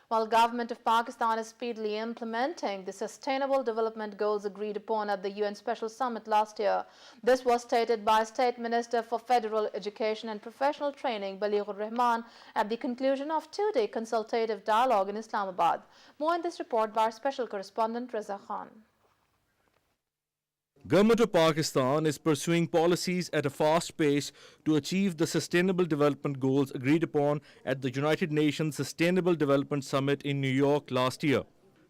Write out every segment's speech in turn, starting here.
while Government of Pakistan is speedily implementing the Sustainable Development Goals agreed upon at the UN Special Summit last year. This was stated by State Minister for Federal Education and Professional Training, Balighur Rahman, at the conclusion of two-day consultative dialogue in Islamabad. More in this report by our special correspondent, Raza. Government of Pakistan is pursuing policies at a fast pace to achieve the Sustainable Development Goals agreed upon at the United Nations Sustainable Development Summit in New York last year.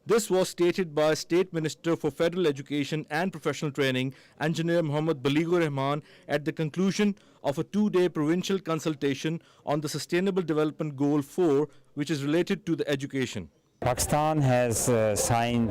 This was stated by State Minister for Federal Education and Professional Training, Engineer Muhammad Balighur Rahman, at the conclusion of a two-day provincial consultation on the Sustainable Development Goal 4, which is related to the education. Pakistan has signed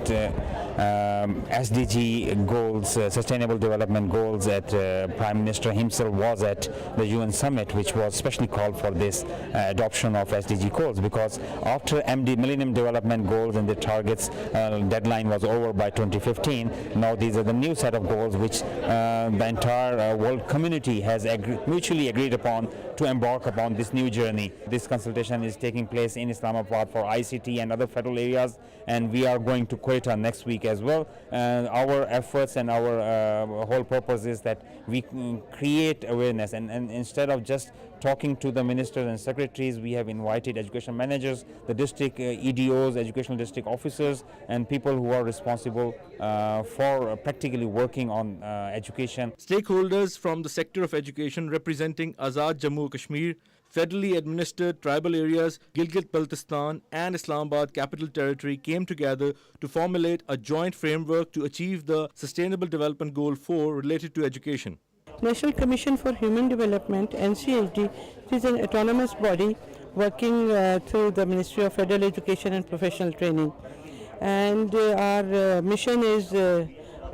SDG goals, Sustainable Development Goals, at Prime Minister himself was at the UN Summit, which was specially called for this adoption of SDG goals, because after Millennium Development Goals and the targets deadline was over by 2015, now these are the new set of goals which the entire world community has mutually agreed upon to embark upon this new journey. This consultation is taking place in Islamabad for ICT and other federal areas, and we are going to Quetta next week as well. Our efforts and our whole purpose is that we create awareness, and instead of just talking to the ministers and secretaries, we have invited education managers, the district EDOs, educational district officers, and people who are responsible for practically working on education. Stakeholders from the sector of education representing Azad Jammu Kashmir, federally administered tribal areas, Gilgit-Baltistan and Islamabad Capital Territory came together to formulate a joint framework to achieve the Sustainable Development Goal 4 related to education. National Commission for Human Development, NCHD, is an autonomous body working through the Ministry of Federal Education and Professional Training. And our mission is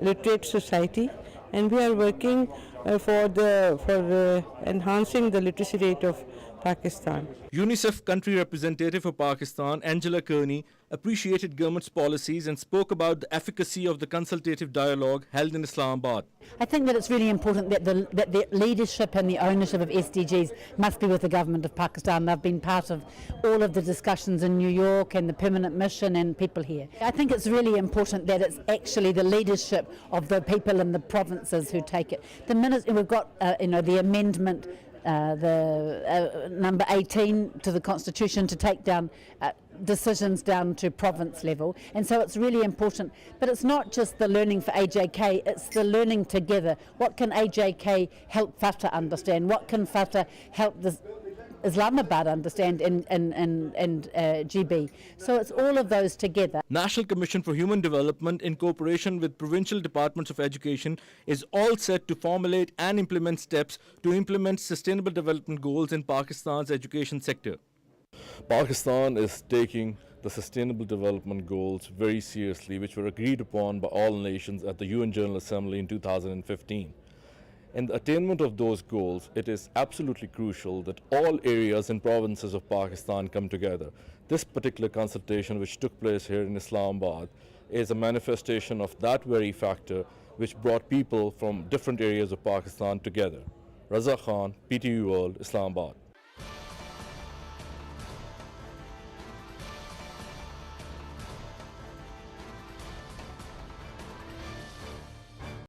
literate society, and we are working for enhancing the literacy rate of Pakistan. UNICEF country representative for Pakistan, Angela Kearney, appreciated government's policies and spoke about the efficacy of the consultative dialogue held in Islamabad. I think that it's really important that the leadership and the ownership of SDGs must be with the government of Pakistan. They've been part of all of the discussions in New York and the permanent mission and people here. I think it's really important that it's actually the leadership of the people in the provinces who take it. The minute we've got the amendment, number 18 to the Constitution to take down decisions down to province level, and so it's really important. But it's not just the learning for AJK, it's the learning together. What can AJK help FATA understand? What can FATA help the Islamabad understand and GB? So it's all of those together. National Commission for Human Development, in cooperation with provincial departments of education, is all set to formulate and implement steps to implement sustainable development goals in Pakistan's education sector. Pakistan is taking the Sustainable Development Goals very seriously, which were agreed upon by all nations at the UN General Assembly in 2015. In the attainment of those goals, it is absolutely crucial that all areas and provinces of Pakistan come together. This particular consultation, which took place here in Islamabad, is a manifestation of that very factor which brought people from different areas of Pakistan together. Raza Khan, PTV World, Islamabad.